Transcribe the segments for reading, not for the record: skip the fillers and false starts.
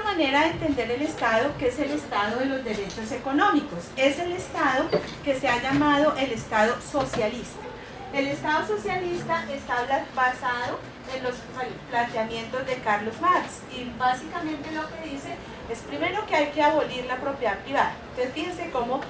manera de entender el Estado, que es el Estado de los derechos económicos. Es el Estado que se ha llamado el Estado socialista. El Estado socialista está basado en los planteamientos de Carlos Marx y básicamente lo que dice es primero que hay que abolir la propiedad privada. Entonces fíjense cómo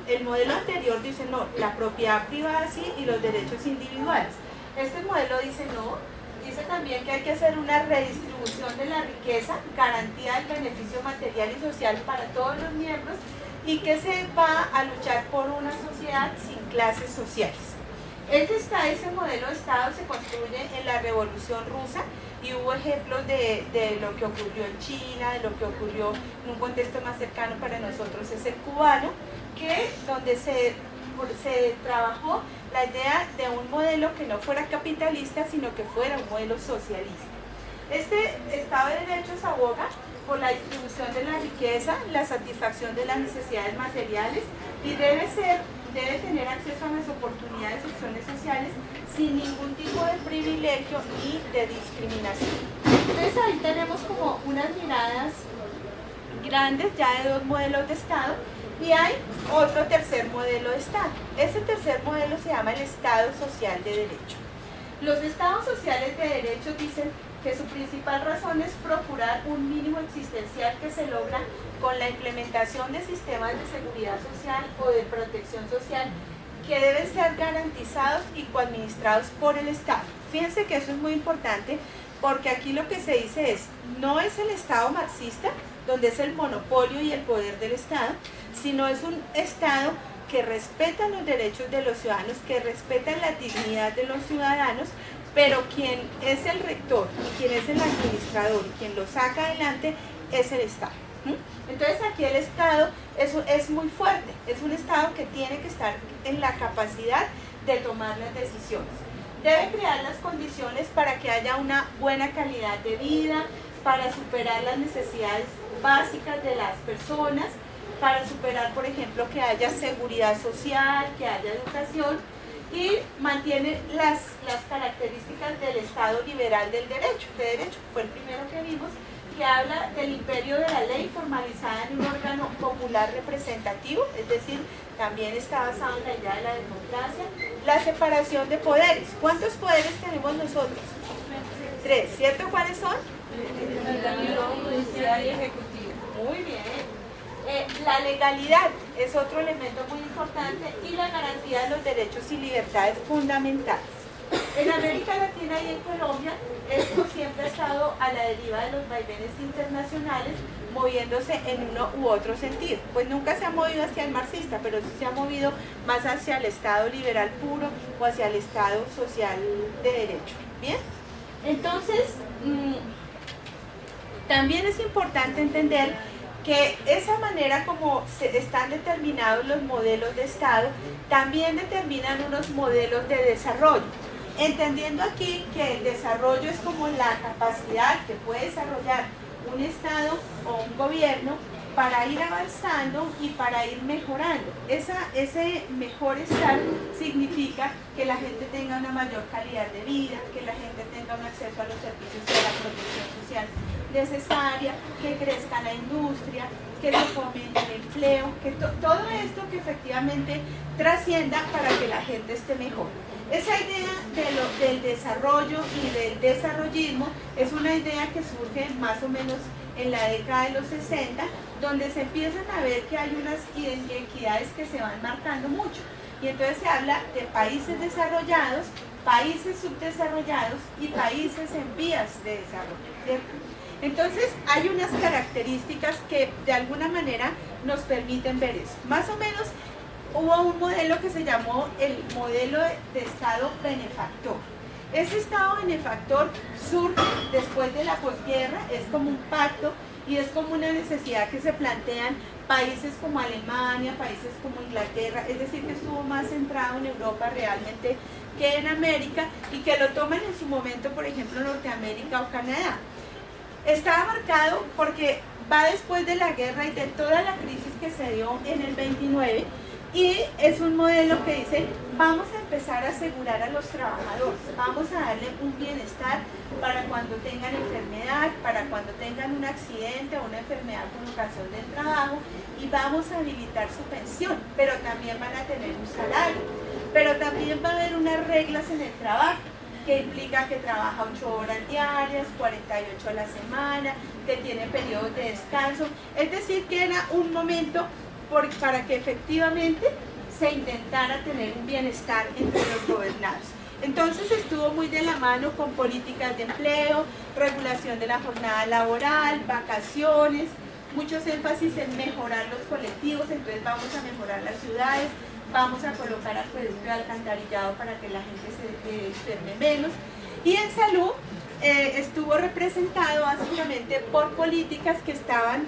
el modelo anterior dice no, la propiedad privada sí y los derechos individuales. Este modelo dice no, dice también que hay que hacer una redistribución de la riqueza, garantía del beneficio material y social para todos los miembros y que se va a luchar por una sociedad sin clases sociales. Ese modelo de Estado se construye en la Revolución Rusa y hubo ejemplos de lo que ocurrió en China, de lo que ocurrió en un contexto más cercano para nosotros es el cubano, donde se trabajó la idea de un modelo que no fuera capitalista, sino que fuera un modelo socialista. Este Estado de Derechos aboga por la distribución de la riqueza, la satisfacción de las necesidades materiales y debe tener acceso a las oportunidades y opciones sociales sin ningún tipo de privilegio ni de discriminación. Entonces ahí tenemos como unas miradas grandes ya de dos modelos de Estado y hay otro tercer modelo de Estado. Ese tercer modelo se llama el Estado Social de Derecho. Los estados sociales de derecho dicen que su principal razón es procurar un mínimo existencial que se logra con la implementación de sistemas de seguridad social o de protección social que deben ser garantizados y coadministrados por el Estado. Fíjense que eso es muy importante porque aquí lo que se dice es, no es el Estado marxista, donde es el monopolio y el poder del Estado, sino es un Estado que respeta los derechos de los ciudadanos, que respeta la dignidad de los ciudadanos, pero quien es el rector, quien es el administrador, quien lo saca adelante es el Estado. Entonces aquí el Estado es muy fuerte, es un Estado que tiene que estar en la capacidad de tomar las decisiones. Debe crear las condiciones para que haya una buena calidad de vida, para superar las necesidades básicas de las personas, para superar, por ejemplo, que haya seguridad social, que haya educación, y mantiene las características del Estado liberal del derecho. De derecho fue el primero que vimos, que habla del imperio de la ley formalizada en un órgano popular representativo, es decir, también está basado en la idea de la democracia. La separación de poderes. ¿Cuántos poderes tenemos nosotros? 3, ¿cierto? ¿Cuáles son? Judicial y ejecutivo. Muy bien. La legalidad es otro elemento muy importante y la garantía de los derechos y libertades fundamentales. En América Latina y en Colombia, esto siempre ha estado a la deriva de los vaivenes internacionales, moviéndose en uno u otro sentido. Pues nunca se ha movido hacia el marxista, pero sí se ha movido más hacia el Estado liberal puro o hacia el Estado social de derecho. ¿Bien? Entonces, también es importante entender que esa manera como están determinados los modelos de Estado, también determinan unos modelos de desarrollo. Entendiendo aquí que el desarrollo es como la capacidad que puede desarrollar un Estado o un gobierno para ir avanzando y para ir mejorando. Ese mejor estar significa que la gente tenga una mayor calidad de vida, que la gente tenga un acceso a los servicios de la protección social necesaria, que crezca la industria, que se fomente el empleo, que todo esto que efectivamente trascienda para que la gente esté mejor. Esa idea del desarrollo y del desarrollismo es una idea que surge más o menos en la década de los 60, donde se empiezan a ver que hay unas inequidades que se van marcando mucho. Y entonces se habla de países desarrollados, países subdesarrollados y países en vías de desarrollo, ¿cierto? Entonces hay unas características que de alguna manera nos permiten ver eso. Más o menos hubo un modelo que se llamó el modelo de Estado benefactor. Ese Estado benefactor surge después de la posguerra, es como un pacto y es como una necesidad que se plantean países como Alemania, países como Inglaterra, es decir, que estuvo más centrado en Europa realmente que en América y que lo toman en su momento, por ejemplo, Norteamérica o Canadá. Estaba marcado porque va después de la guerra y de toda la crisis que se dio en el 29 y es un modelo que dice vamos a empezar a asegurar a los trabajadores, vamos a darle un bienestar para cuando tengan enfermedad, para cuando tengan tengan un accidente o una enfermedad con ocasión del trabajo y vamos a habilitar su pensión, pero también van a tener un salario, pero también va a haber unas reglas en el trabajo que implica que trabaja 8 horas diarias, 48 a la semana, que tiene periodos de descanso, es decir, que era un momento para que efectivamente se intentara tener un bienestar entre los gobernados. Entonces estuvo muy de la mano con políticas de empleo, regulación de la jornada laboral, vacaciones, muchos énfasis en mejorar los colectivos, entonces vamos a mejorar las ciudades, vamos a colocar acueducto y alcantarillado para que la gente se enferme menos. Y en salud estuvo representado básicamente por políticas que estaban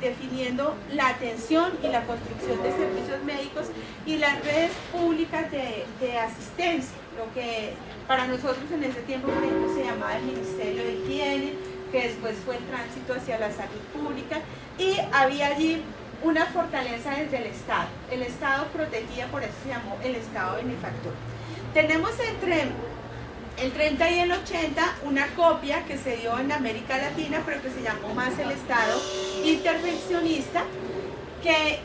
definiendo la atención y la construcción de servicios médicos y las redes públicas de asistencia, lo que para nosotros en ese tiempo, por ejemplo, se llamaba el Ministerio de Higiene, que después fue el tránsito hacia la salud pública, y había allí una fortaleza desde el Estado. El Estado protegía, por eso se llamó el Estado benefactor. Tenemos entre el 30 y el 80 una copia que se dio en América Latina, pero que se llamó más el Estado intervencionista, que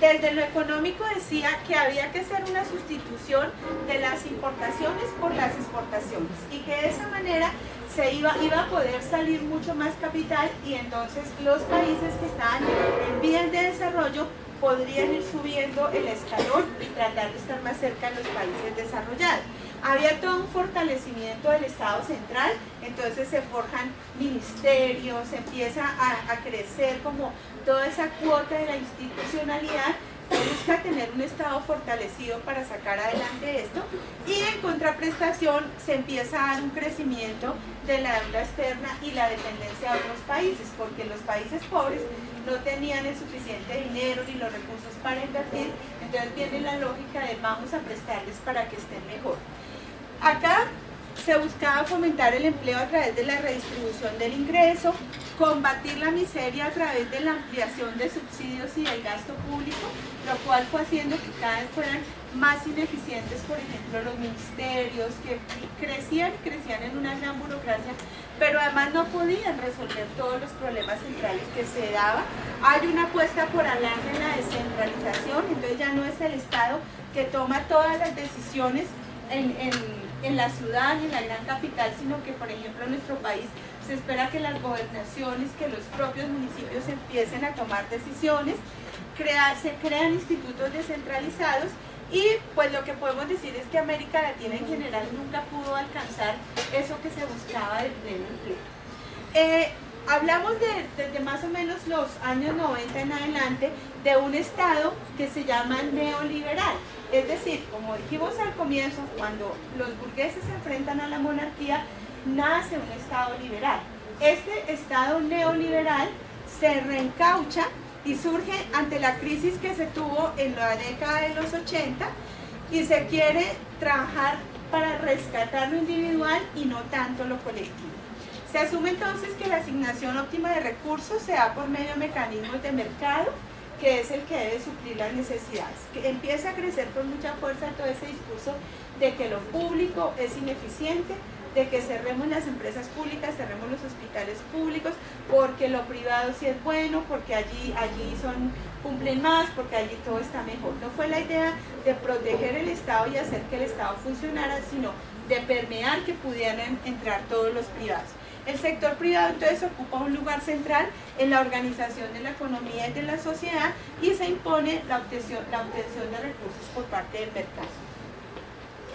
desde lo económico decía que había que hacer una sustitución de las importaciones por las exportaciones y que de esa manera se iba a poder salir mucho más capital y entonces los países que estaban en vías de desarrollo podrían ir subiendo el escalón y tratar de estar más cerca de los países desarrollados. Había todo un fortalecimiento del Estado central, entonces se forjan ministerios, se empieza a crecer como toda esa cuota de la institucionalidad, se busca tener un Estado fortalecido para sacar adelante esto, y en contraprestación se empieza a dar un crecimiento de la deuda externa y la dependencia de otros países, porque los países pobres no tenían el suficiente dinero ni los recursos para invertir, entonces viene la lógica de vamos a prestarles para que estén mejor. Acá se buscaba fomentar el empleo a través de la redistribución del ingreso, combatir la miseria a través de la ampliación de subsidios y del gasto público, lo cual fue haciendo que cada vez fueran más ineficientes, por ejemplo, los ministerios, que crecían en una gran burocracia, pero además no podían resolver todos los problemas centrales que se daban. Hay una apuesta por hablar de la descentralización, entonces ya no es el Estado que toma todas las decisiones en la ciudad y en la gran capital, sino que, por ejemplo, en nuestro país se espera que las gobernaciones, que los propios municipios empiecen a tomar decisiones, se crean institutos descentralizados y pues lo que podemos decir es que América Latina en general nunca pudo alcanzar eso que se buscaba del pleno empleo. Hablamos desde más o menos los años 90 en adelante de un Estado que se llama neoliberal. Es decir, como dijimos al comienzo, cuando los burgueses se enfrentan a la monarquía, nace un Estado liberal. Este Estado neoliberal se reencaucha y surge ante la crisis que se tuvo en la década de los 80 y se quiere trabajar para rescatar lo individual y no tanto lo colectivo. Se asume entonces que la asignación óptima de recursos se da por medio de mecanismos de mercado, que es el que debe suplir las necesidades. Que empieza a crecer con mucha fuerza todo ese discurso de que lo público es ineficiente, de que cerremos las empresas públicas, cerremos los hospitales públicos, porque lo privado sí es bueno, porque allí cumplen más, porque allí todo está mejor. No fue la idea de proteger el Estado y hacer que el Estado funcionara, sino de permear que pudieran entrar todos los privados. El sector privado entonces ocupa un lugar central en la organización de la economía y de la sociedad y se impone la obtención de recursos por parte del mercado.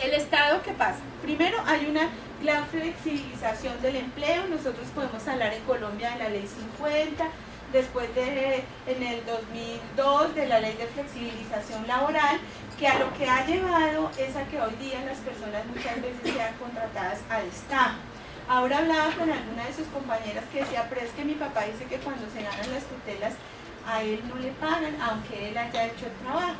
¿El Estado qué pasa? Primero hay una gran flexibilización del empleo. Nosotros podemos hablar en Colombia de la Ley 50, después en el 2002 de la Ley de Flexibilización Laboral, que a lo que ha llevado es a que hoy día las personas muchas veces sean contratadas a destajo. Ahora hablaba con alguna de sus compañeras que decía, pero es que mi papá dice que cuando se ganan las tutelas a él no le pagan, aunque él haya hecho el trabajo.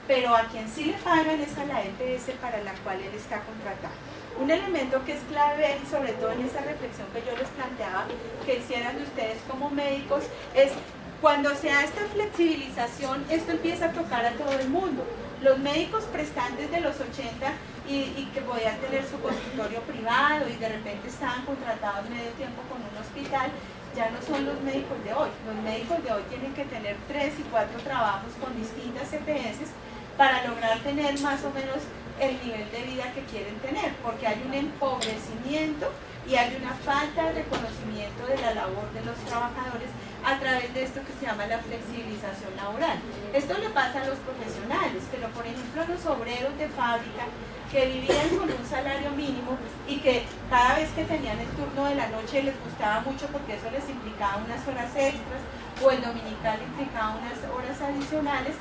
Pero a quien sí le pagan es a la EPS para la cual él está contratado. Un elemento que es clave, y sobre todo en esa reflexión que yo les planteaba, que hicieran ustedes como médicos, es cuando se da esta flexibilización, esto empieza a tocar a todo el mundo. Los médicos prestantes de los 80 y que podían tener su consultorio privado y de repente estaban contratados medio tiempo con un hospital, ya no son los médicos de hoy. Los médicos de hoy tienen que tener 3 y 4 trabajos con distintas EPS para lograr tener más o menos el nivel de vida que quieren tener, porque hay un empobrecimiento y hay una falta de reconocimiento de la labor de los trabajadores a través de esto que se llama la flexibilización laboral. Esto le pasa a los profesionales, pero por ejemplo a los obreros de fábrica que vivían con un salario mínimo y que cada vez que tenían el turno de la noche les gustaba mucho porque eso les implicaba unas horas extras, o el dominical implicaba unas horas adicionales,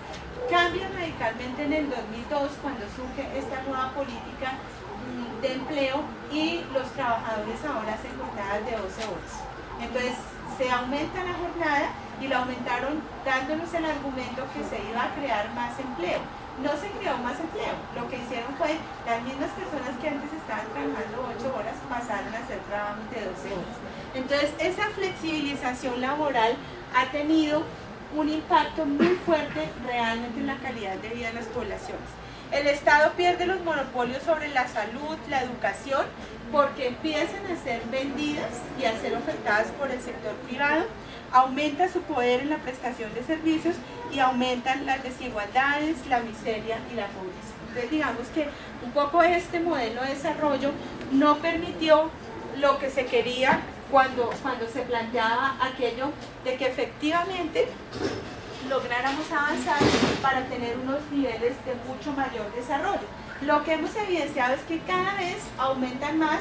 cambian radicalmente en el 2002 cuando surge esta nueva política de empleo y los trabajadores ahora hacen jornadas de 12 horas. Entonces se aumenta la jornada y la aumentaron dándonos el argumento que se iba a crear más empleo. No se creó más empleo, lo que hicieron fue las mismas personas que antes estaban trabajando 8 horas pasaron a hacer trabajos de 12 horas. Entonces esa flexibilización laboral ha tenido un impacto muy fuerte realmente en la calidad de vida de las poblaciones. El Estado pierde los monopolios sobre la salud, la educación, porque empiezan a ser vendidas y a ser ofertadas por el sector privado, aumenta su poder en la prestación de servicios y aumentan las desigualdades, la miseria y la pobreza. Entonces digamos que un poco este modelo de desarrollo no permitió lo que se quería cuando se planteaba aquello de que efectivamente lográramos avanzar para tener unos niveles de mucho mayor desarrollo. Lo que hemos evidenciado es que cada vez aumentan más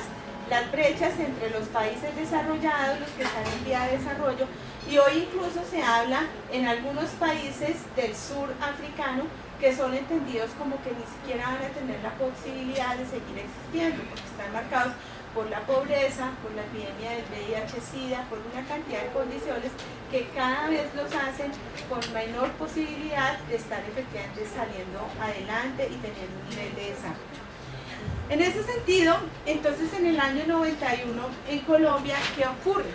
las brechas entre los países desarrollados, los que están en vía de desarrollo, y hoy incluso se habla en algunos países del sur africano que son entendidos como que ni siquiera van a tener la posibilidad de seguir existiendo, porque están marcados por la pobreza, por la epidemia del VIH-Sida, por una cantidad de condiciones que cada vez los hacen con menor posibilidad de estar efectivamente saliendo adelante y teniendo un nivel de desarrollo. En ese sentido, entonces en el año 91 en Colombia, ¿qué ocurre?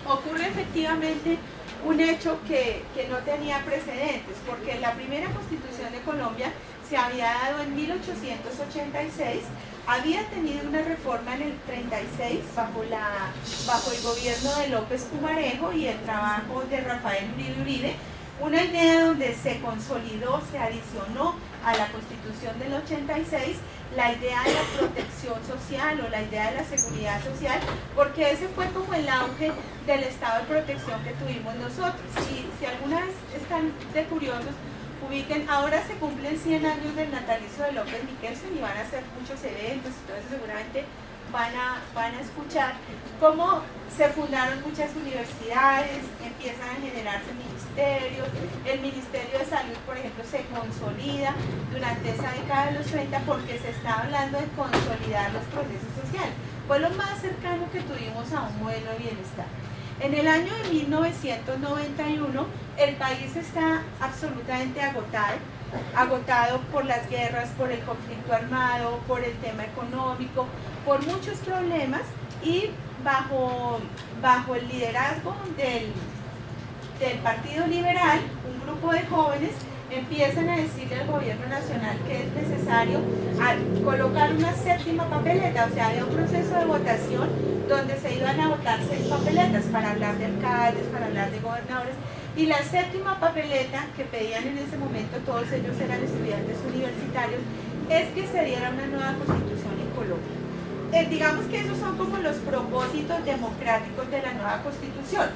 Ocurre efectivamente un hecho que no tenía precedentes, porque la primera constitución de Colombia se había dado en 1886, había tenido una reforma en el 36 bajo el gobierno de López Pumarejo y el trabajo de Rafael Uribe, una idea donde se consolidó, se adicionó a la Constitución del 86 la idea de la protección social o la idea de la seguridad social, porque ese fue como el auge del estado de protección que tuvimos nosotros. Si alguna vez están de curiosos, ubiquen, ahora se cumplen 100 años del natalicio de López Michelsen y van a hacer muchos eventos y todo eso seguramente van a escuchar cómo se fundaron muchas universidades, empiezan a generarse ministerios, el Ministerio de Salud, por ejemplo, se consolida durante esa década de los 30 porque se está hablando de consolidar los procesos sociales. Fue lo más cercano que tuvimos a un modelo de bienestar. En el año de 1991, el país está absolutamente agotado por las guerras, por el conflicto armado, por el tema económico, por muchos problemas, y bajo el liderazgo del Partido Liberal, un grupo de jóvenes empiezan a decirle al gobierno nacional que es necesario colocar una séptima papeleta, o sea, había un proceso de votación donde se iban a votar 6 papeletas para hablar de alcaldes, para hablar de gobernadores, y la séptima papeleta que pedían en ese momento, todos ellos eran estudiantes universitarios, es que se diera una nueva constitución en Colombia. Digamos que esos son como los propósitos democráticos de la nueva constitución.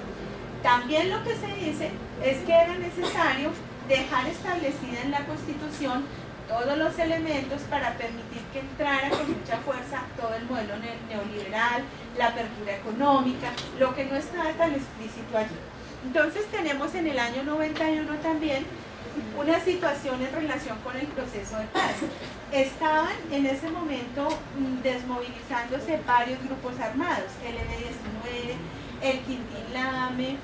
También lo que se dice es que era necesario dejar establecida en la Constitución todos los elementos para permitir que entrara con mucha fuerza todo el modelo neoliberal, la apertura económica, lo que no estaba tan explícito allí. Entonces tenemos en el año 91 también una situación en relación con el proceso de paz. Estaban en ese momento desmovilizándose varios grupos armados, el M-19, el Quintín Lame,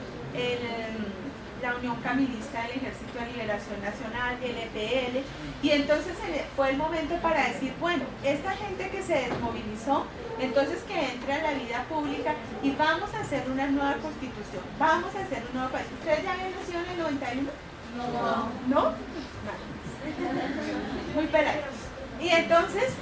la Unión Camilista del Ejército de Liberación Nacional, el EPL, y entonces fue el momento para decir, bueno, esta gente que se desmovilizó, entonces que entre a la vida pública y vamos a hacer una nueva constitución, vamos a hacer un nuevo país. ¿Ustedes ya habían nacido en el 91? No. ¿No? Muy pelados. Y entonces,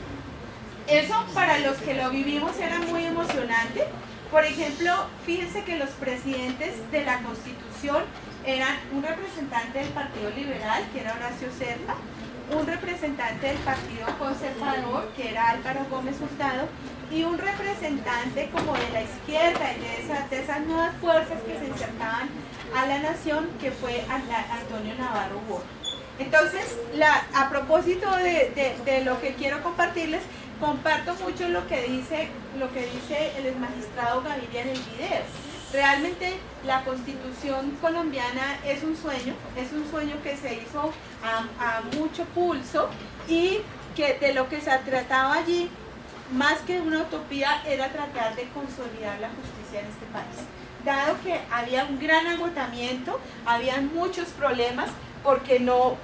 eso para los que lo vivimos era muy emocionante, Por ejemplo, fíjense que los presidentes de la Constitución eran un representante del Partido Liberal, que era Horacio Serpa, un representante del Partido Conservador, que era Álvaro Gómez Hurtado, y un representante como de la izquierda y de esas nuevas fuerzas que se insertaban a la nación, que fue Antonio Navarro Borja. Entonces, a propósito de lo que quiero compartirles, comparto mucho lo que dice el magistrado Gaviria en el video. Realmente la Constitución colombiana es un sueño que se hizo a mucho pulso, y que de lo que se trataba allí, más que una utopía, era tratar de consolidar la justicia en este país. Dado que había un gran agotamiento, había muchos problemas, porque no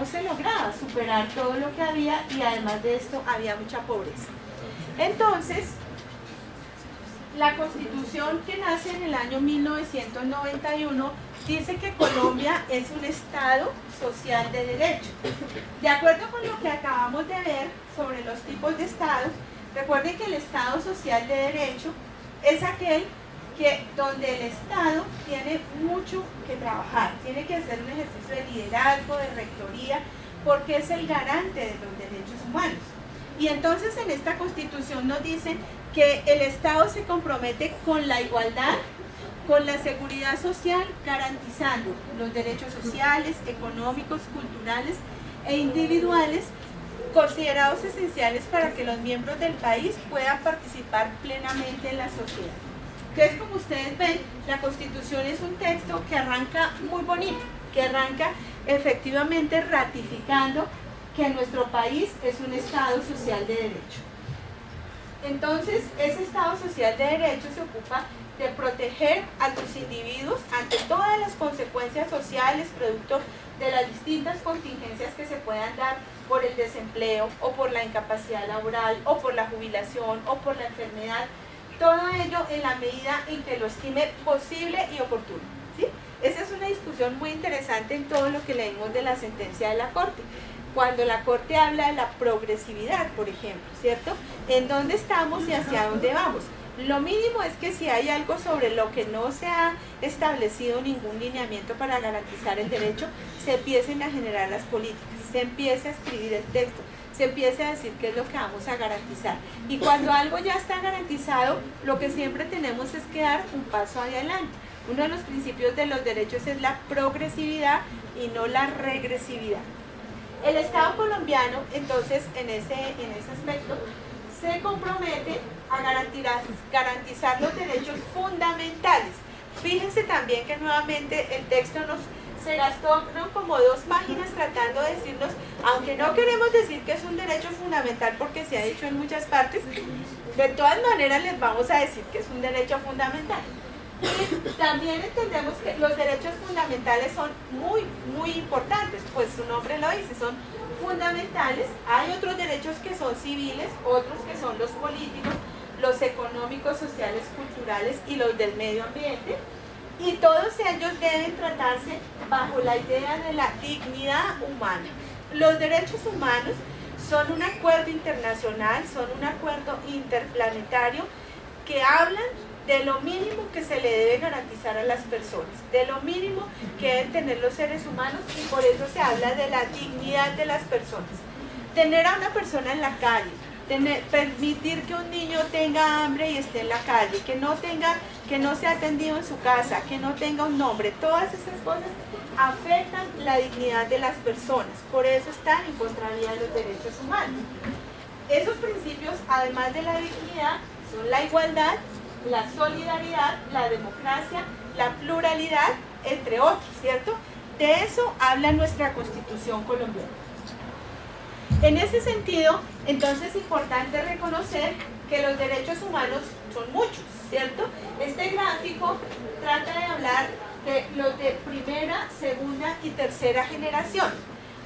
se lograba superar todo lo que había, y además de esto había mucha pobreza. Entonces, la Constitución, que nace en el año 1991, dice que Colombia es un Estado social de derecho. De acuerdo con lo que acabamos de ver sobre los tipos de Estados, recuerden que el Estado social de derecho es aquel donde el Estado tiene mucho que trabajar, tiene que hacer un ejercicio de liderazgo, de rectoría, porque es el garante de los derechos humanos. Y entonces en esta Constitución nos dicen que el Estado se compromete con la igualdad, con la seguridad social, garantizando los derechos sociales, económicos, culturales e individuales, considerados esenciales para que los miembros del país puedan participar plenamente en la sociedad. Entonces, como ustedes ven, la Constitución es un texto que arranca muy bonito, que arranca efectivamente ratificando que nuestro país es un Estado social de derecho. Entonces, ese Estado social de derecho se ocupa de proteger a los individuos ante todas las consecuencias sociales producto de las distintas contingencias que se puedan dar por el desempleo, o por la incapacidad laboral, o por la jubilación, o por la enfermedad. Todo ello en la medida en que lo estime posible y oportuno, ¿sí? Esa es una discusión muy interesante en todo lo que leímos de la sentencia de la Corte. Cuando la Corte habla de la progresividad, por ejemplo, ¿cierto? ¿En dónde estamos y hacia dónde vamos? Lo mínimo es que si hay algo sobre lo que no se ha establecido ningún lineamiento para garantizar el derecho, se empiecen a generar las políticas, se empiece a escribir el texto, se empiece a decir qué es lo que vamos a garantizar. Y cuando algo ya está garantizado, lo que siempre tenemos es que dar un paso adelante. Uno de los principios de los derechos es la progresividad y no la regresividad. El Estado colombiano, entonces, en ese aspecto, se compromete a garantizar los derechos fundamentales. Fíjense también que nuevamente el texto se gastó como 2 páginas tratando de decirnos, aunque no queremos decir que es un derecho fundamental porque se ha dicho en muchas partes, de todas maneras les vamos a decir que es un derecho fundamental. Y también entendemos que los derechos fundamentales son muy, muy importantes, pues su nombre lo dice, son fundamentales. Hay otros derechos que son civiles, otros que son los políticos, los económicos, sociales, culturales y los del medio ambiente. Y todos ellos deben tratarse bajo la idea de la dignidad humana. Los derechos humanos son un acuerdo internacional, son un acuerdo interplanetario que hablan de lo mínimo que se le debe garantizar a las personas, de lo mínimo que deben tener los seres humanos, y por eso se habla de la dignidad de las personas. Tener a una persona en la calle, permitir que un niño tenga hambre y esté en la calle, que no sea atendido en su casa, que no tenga un nombre, todas esas cosas afectan la dignidad de las personas, por eso están en contravía de los derechos humanos. Esos principios, además de la dignidad, son la igualdad, la solidaridad, la democracia, la pluralidad, entre otros, ¿cierto? De eso habla nuestra Constitución colombiana. En ese sentido, entonces es importante reconocer que los derechos humanos son muchos, ¿cierto? Este gráfico trata de hablar de los de primera, segunda y tercera generación.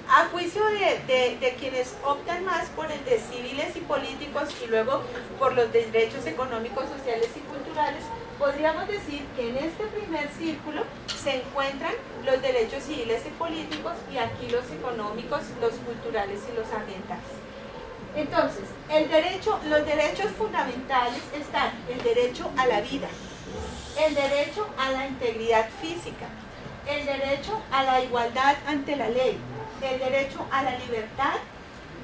A juicio de quienes optan más por el de civiles y políticos y luego por los derechos económicos, sociales y culturales, podríamos decir que en este primer círculo se encuentran los derechos civiles y políticos, y aquí los económicos, los culturales y los ambientales. Entonces, los derechos fundamentales están el derecho a la vida, el derecho a la integridad física, el derecho a la igualdad ante la ley, el derecho a la libertad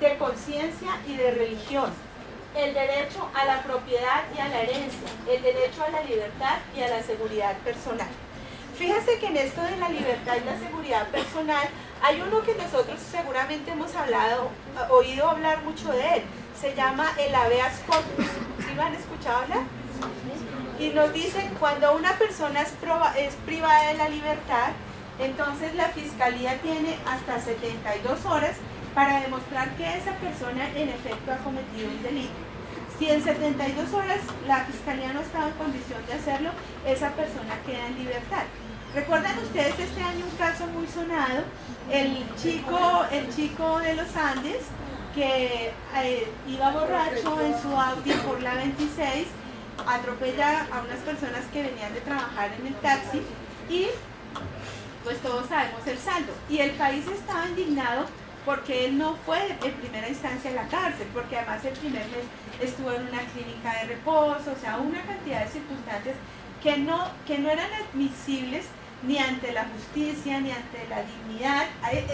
de conciencia y de religión, el derecho a la propiedad y a la herencia, el derecho a la libertad y a la seguridad personal. Fíjense que en esto de la libertad y la seguridad personal hay uno que nosotros seguramente hemos oído hablar mucho de él. Se llama el habeas corpus. ¿Sí lo han escuchado hablar? Y nos dicen cuando una persona es privada de la libertad, entonces la fiscalía tiene hasta 72 horas para demostrar que esa persona en efecto ha cometido un delito. Si en 72 horas la fiscalía no estaba en condición de hacerlo, esa persona queda en libertad. ¿Recuerdan ustedes este año un caso muy sonado? El chico de los Andes que iba borracho en su Audi por la 26, atropella a unas personas que venían de trabajar en el taxi y pues todos sabemos el saldo. Y el país estaba indignado porque él no fue en primera instancia a la cárcel, porque además el primer mes estuvo en una clínica de reposo, o sea, una cantidad de circunstancias que no eran admisibles ni ante la justicia, ni ante la dignidad.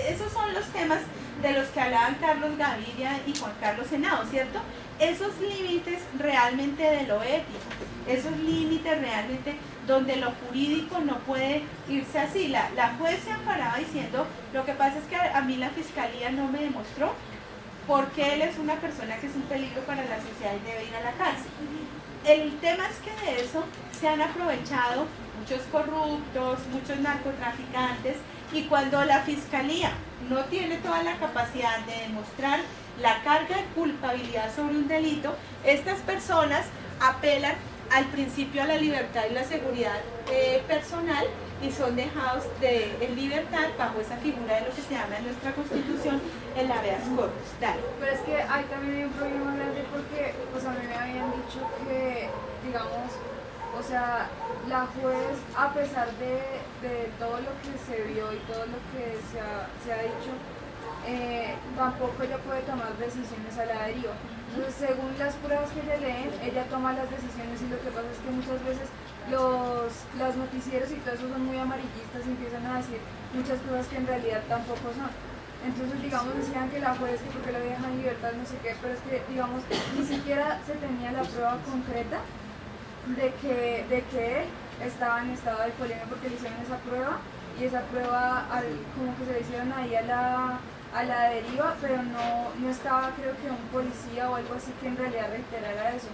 Esos son los temas de los que hablaban Carlos Gaviria y Juan Carlos Henao, ¿cierto? Esos límites realmente de lo ético, esos límites realmente donde lo jurídico no puede irse así. La juez se amparaba diciendo, lo que pasa es que a mí la fiscalía no me demostró porque él es una persona que es un peligro para la sociedad y debe ir a la cárcel. El tema es que de eso se han aprovechado muchos corruptos, muchos narcotraficantes, y cuando la fiscalía no tiene toda la capacidad de demostrar la carga de culpabilidad sobre un delito, estas personas apelan al principio a la libertad y la seguridad personal y son dejados en libertad bajo esa figura de lo que se llama en nuestra Constitución el habeas corpus. Dale. Pero es que ahí también hay un problema grande porque pues a mí me habían dicho que, digamos, o sea, la juez, a pesar de todo lo que se vio y todo lo que se ha dicho, tampoco ella puede tomar decisiones a la deriva. Entonces, según las pruebas que le leen, ella toma las decisiones y lo que pasa es que muchas veces los noticieros y todo eso son muy amarillistas y empiezan a decir muchas cosas que en realidad tampoco son. Entonces, digamos, decían que la juez, que porque lo dejan en libertad, no sé qué, pero es que, digamos, ni siquiera se tenía la prueba concreta de que él estaba en estado de alcoholemia porque le hicieron esa prueba y esa prueba como que se le hicieron ahí a la deriva, pero no estaba, creo que un policía o algo así que en realidad reiterara eso.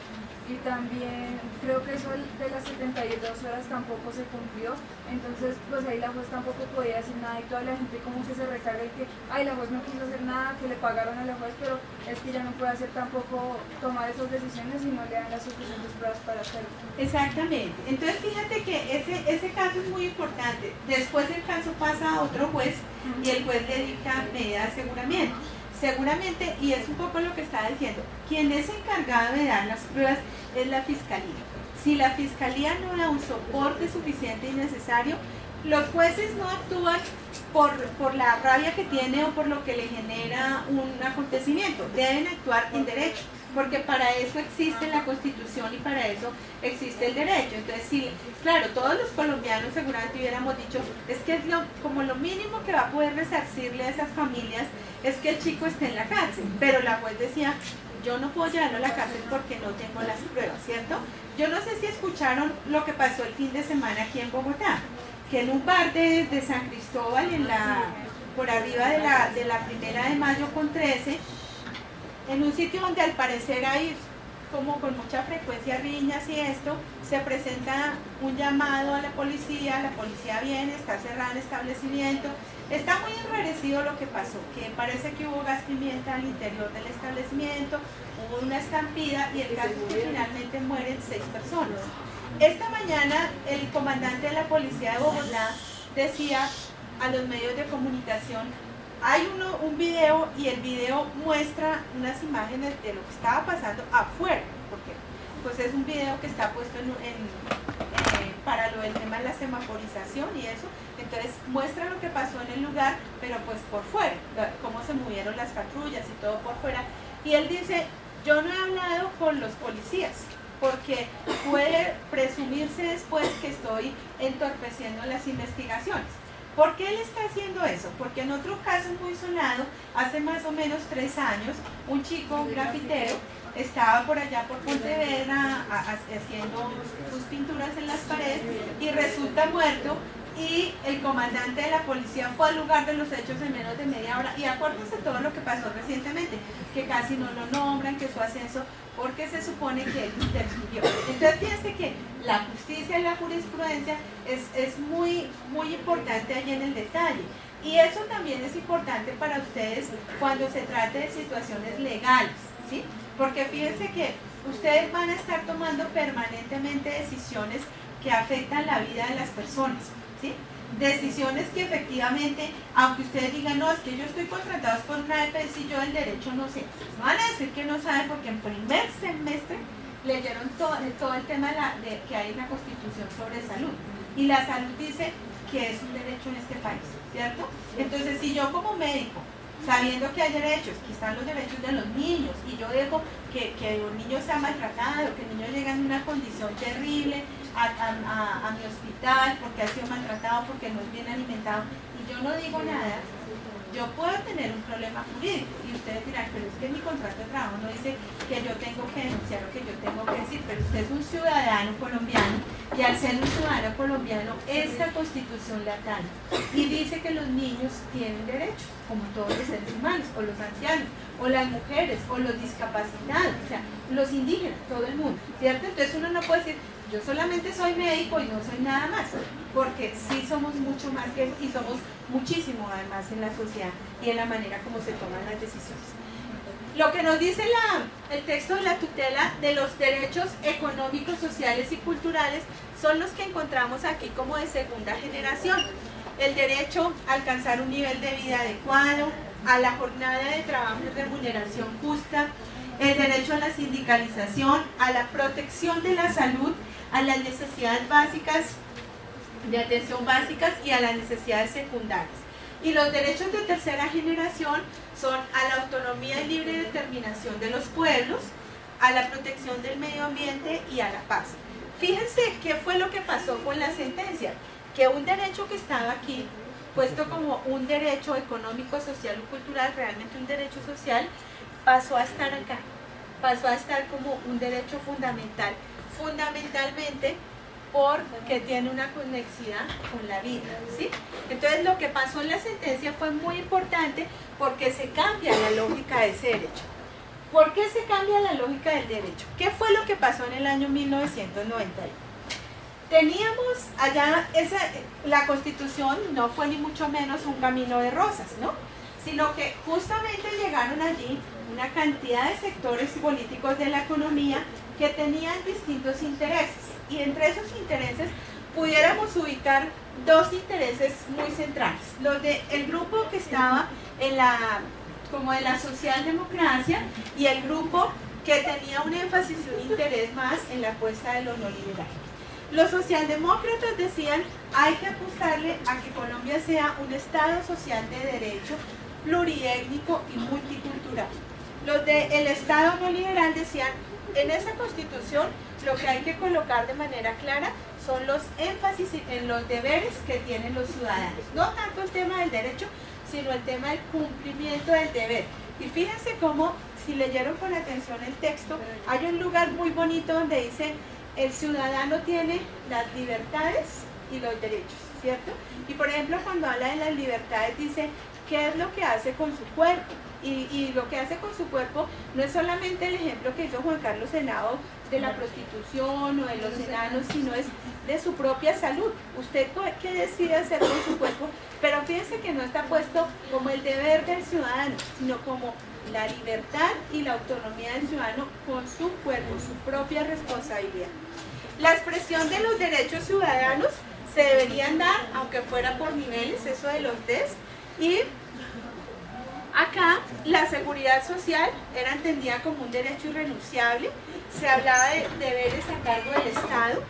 Y también creo que eso de las 72 horas tampoco se cumplió, entonces pues ahí la juez tampoco podía decir nada y toda la gente como que se recarga y que ay, la juez no quiso hacer nada, que le pagaron a la juez, pero es que ella no puede hacer tampoco tomar esas decisiones y no le dan las suficientes pruebas para hacerlo. Exactamente. Entonces fíjate que ese caso es muy importante. Después el caso pasa a otro juez y el juez le dicta medidas seguramente, y es un poco lo que estaba diciendo, quien es encargado de dar las pruebas es la fiscalía. Si la fiscalía no da un soporte suficiente y necesario, los jueces no actúan por la rabia que tiene o por lo que le genera un acontecimiento, deben actuar en derecho, porque para eso existe la Constitución y para eso existe el derecho. Entonces, sí, claro, todos los colombianos seguramente hubiéramos dicho, es que es como lo mínimo que va a poder resarcirle a esas familias es que el chico esté en la cárcel, pero la juez decía, yo no puedo llevarlo a la cárcel porque no tengo las pruebas, ¿cierto? Yo no sé si escucharon lo que pasó el fin de semana aquí en Bogotá, que en un bar de San Cristóbal, por arriba de la 1 de Mayo con 13, en un sitio donde al parecer hay como con mucha frecuencia riñas y esto, se presenta un llamado a la policía viene, está cerrado el establecimiento, está muy enrarecido lo que pasó, que parece que hubo gas pimienta al interior del establecimiento, hubo una estampida y el caso es que finalmente mueren 6 personas. Esta mañana el comandante de la policía de Bogotá decía a los medios de comunicación, hay un video y el video muestra unas imágenes de lo que estaba pasando afuera, porque pues es un video que está puesto para lo del tema de la semaforización y eso, entonces muestra lo que pasó en el lugar, pero pues por fuera, cómo se movieron las patrullas y todo por fuera. Y él dice, yo no he hablado con los policías, porque puede presumirse después que estoy entorpeciendo las investigaciones. ¿Por qué él está haciendo eso? Porque en otro caso muy sonado, hace más o menos 3 años, un chico, un grafitero, estaba por allá por Pontevedra haciendo sus pinturas en las paredes y resulta muerto, y el comandante de la policía fue al lugar de los hechos en menos de media hora, y acuérdense todo lo que pasó recientemente, que casi no lo nombran, que su ascenso, porque se supone que él interfirió. Entonces fíjense que la justicia y la jurisprudencia es muy, muy importante allí en el detalle. Y eso también es importante para ustedes cuando se trate de situaciones legales, ¿sí? Porque fíjense que ustedes van a estar tomando permanentemente decisiones que afectan la vida de las personas, ¿sí? Decisiones que efectivamente, aunque ustedes digan, no, es que yo estoy contratado por una EPS y yo del derecho no sé, no van a decir que no saben, porque en primer semestre leyeron todo el tema de que hay una constitución sobre salud, y la salud dice que es un derecho en este país, ¿cierto? Entonces, si yo como médico, sabiendo que hay derechos, que están los derechos de los niños, y yo dejo que un niño sea maltratado, que el niño llegue en una condición terrible a mi hospital porque ha sido maltratado, porque no es bien alimentado, y yo no digo nada, yo puedo tener un problema jurídico. Y ustedes dirán, pero es que en mi contrato de trabajo no dice que yo tengo que denunciar o que yo tengo que decir, pero usted es un ciudadano colombiano, y al ser un ciudadano colombiano, esta constitución le atañe y dice que los niños tienen derechos, como todos los seres humanos, o los ancianos, o las mujeres, o los discapacitados, o sea, los indígenas, todo el mundo, ¿cierto? Entonces uno no puede decir, yo solamente soy médico y no soy nada más, porque sí somos mucho más que eso, y somos muchísimo además en la sociedad y en la manera como se toman las decisiones. Lo que nos dice el texto de la tutela de los derechos económicos, sociales y culturales son los que encontramos aquí como de segunda generación. El derecho a alcanzar un nivel de vida adecuado, a la jornada de trabajo y remuneración justa, el derecho a la sindicalización, a la protección de la salud, a las necesidades básicas de atención básicas y a las necesidades secundarias. Y los derechos de tercera generación son a la autonomía y libre determinación de los pueblos, a la protección del medio ambiente y a la paz. Fíjense qué fue lo que pasó con la sentencia, que un derecho que estaba aquí, puesto como un derecho económico, social o cultural, realmente un derecho social, pasó a estar acá, pasó a estar como un derecho fundamental, fundamentalmente porque tiene una conexidad con la vida, ¿sí? Entonces lo que pasó en la sentencia fue muy importante porque se cambia la lógica de ese derecho. ¿Por qué se cambia la lógica del derecho? ¿Qué fue lo que pasó en el año 1991? Teníamos allá, la Constitución no fue ni mucho menos un camino de rosas, ¿no? Sino que justamente llegaron allí una cantidad de sectores políticos de la economía que tenían distintos intereses, y entre esos intereses pudiéramos ubicar dos intereses muy centrales: los del grupo que estaba como de la socialdemocracia, y el grupo que tenía un énfasis y un interés más en la apuesta de lo no liberal. Los socialdemócratas decían, hay que apostarle a que Colombia sea un Estado social de derecho, pluriétnico y multicultural. Los del Estado no liberal decían, en esa Constitución lo que hay que colocar de manera clara son los énfasis en los deberes que tienen los ciudadanos. No tanto el tema del derecho, sino el tema del cumplimiento del deber. Y fíjense cómo, si leyeron con atención el texto, hay un lugar muy bonito donde dice, el ciudadano tiene las libertades y los derechos, ¿cierto? Y por ejemplo, cuando habla de las libertades, dice, ¿qué es lo que hace con su cuerpo? Y lo que hace con su cuerpo no es solamente el ejemplo que hizo Juan Carlos Henao de la prostitución o de los enanos, sino es de su propia salud. Usted qué decide hacer con su cuerpo, pero fíjense que no está puesto como el deber del ciudadano, sino como la libertad y la autonomía del ciudadano con su cuerpo, su propia responsabilidad. La expresión de los derechos ciudadanos se deberían dar, aunque fuera por niveles, eso de los DES, y acá la seguridad social era entendida como un derecho irrenunciable, se hablaba de deberes a cargo del Estado,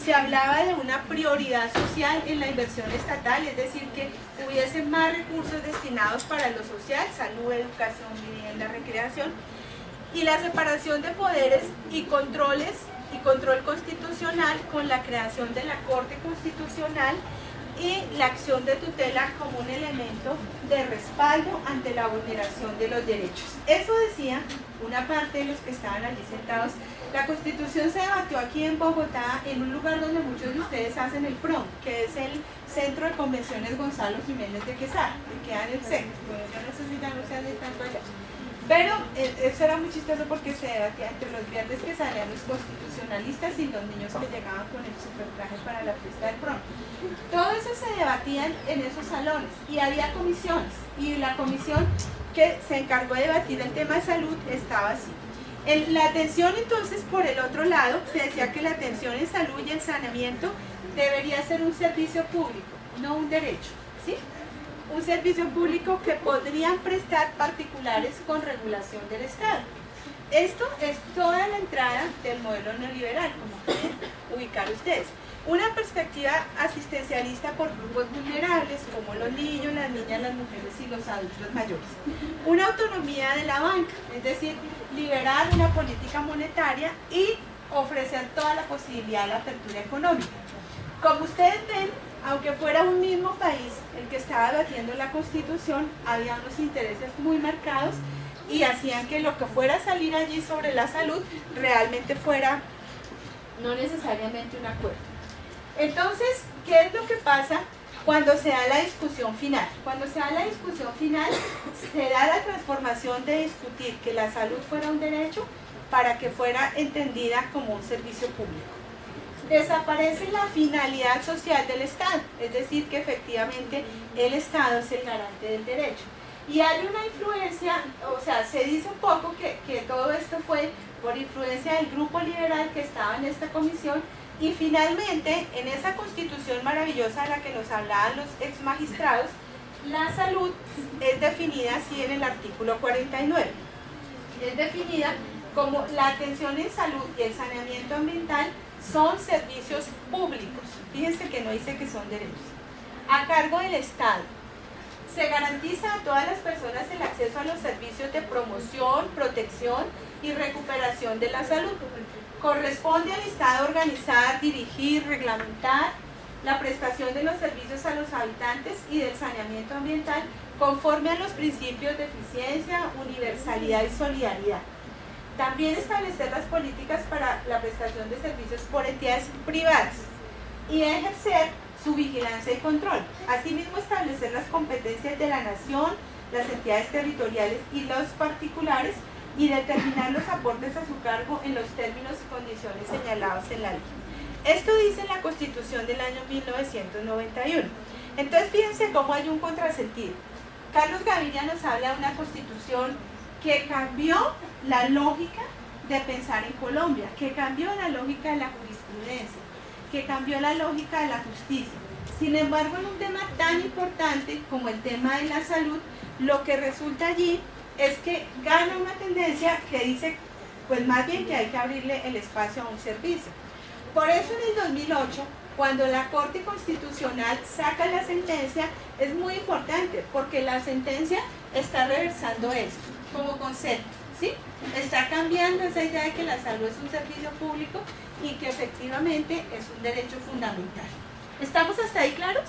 se hablaba de una prioridad social en la inversión estatal, es decir, que hubiese más recursos destinados para lo social, salud, educación, vivienda, recreación, y la separación de poderes y controles y control constitucional con la creación de la Corte Constitucional y la acción de tutela como un elemento de respaldo ante la vulneración de los derechos. Eso decía una parte de los que estaban allí sentados. La Constitución se debatió aquí en Bogotá, en un lugar donde muchos de ustedes hacen el PROM, que es el Centro de Convenciones Gonzalo Jiménez de Quesada, que queda en el centro. Bueno, yo no sé si ya no se hace tanto allá. Pero eso era muy chistoso porque se debatía entre los viernes que salían los constitucionalistas y los niños que llegaban con el super traje para la fiesta del prom. Todo eso se debatía en esos salones y había comisiones, y la comisión que se encargó de debatir el tema de salud estaba así. La atención entonces, por el otro lado, se decía que la atención en salud y el saneamiento debería ser un servicio público, no un derecho, ¿sí? Un servicio público que podrían prestar particulares con regulación del Estado. Esto es toda la entrada del modelo neoliberal, como pueden ubicar ustedes. Una perspectiva asistencialista por grupos vulnerables, como los niños, las niñas, las mujeres y los adultos mayores. Una autonomía de la banca, es decir, liberar una política monetaria y ofrecer toda la posibilidad de la apertura económica. Como ustedes ven, aunque fuera un mismo país el que estaba debatiendo la Constitución, había unos intereses muy marcados y hacían que lo que fuera a salir allí sobre la salud realmente fuera no necesariamente un acuerdo. Entonces, ¿qué es lo que pasa cuando se da la discusión final? Cuando se da la discusión final, se da la transformación de discutir que la salud fuera un derecho para que fuera entendida como un servicio público. Desaparece la finalidad social del Estado, es decir, que efectivamente el Estado es el garante del derecho. Y hay una influencia, o sea, se dice un poco que todo esto fue por influencia del grupo liberal que estaba en esta comisión, y finalmente en esa constitución maravillosa de la que nos hablaban los ex magistrados, la salud es definida así en el artículo 49. Es definida como la atención en salud y el saneamiento ambiental son servicios públicos, fíjense que no dice que son derechos, a cargo del Estado. Se garantiza a todas las personas el acceso a los servicios de promoción, protección y recuperación de la salud. Corresponde al Estado organizar, dirigir, reglamentar la prestación de los servicios a los habitantes y del saneamiento ambiental conforme a los principios de eficiencia, universalidad y solidaridad. También establecer las políticas para la prestación de servicios por entidades privadas y ejercer su vigilancia y control. Asimismo, establecer las competencias de la nación, las entidades territoriales y los particulares y determinar los aportes a su cargo en los términos y condiciones señalados en la ley. Esto dice la Constitución del año 1991. Entonces, fíjense cómo hay un contrasentido. Carlos Gaviria nos habla de una Constitución que cambió la lógica de pensar en Colombia, que cambió la lógica de la jurisprudencia, que cambió la lógica de la justicia. Sin embargo, en un tema tan importante como el tema de la salud, lo que resulta allí es que gana una tendencia que dice, pues más bien que hay que abrirle el espacio a un servicio. Por eso en el 2008, cuando la Corte Constitucional saca la sentencia, es muy importante, porque la sentencia está reversando esto como concepto, ¿sí? Está cambiando esa idea de que la salud es un servicio público y que efectivamente es un derecho fundamental. ¿Estamos hasta ahí claros?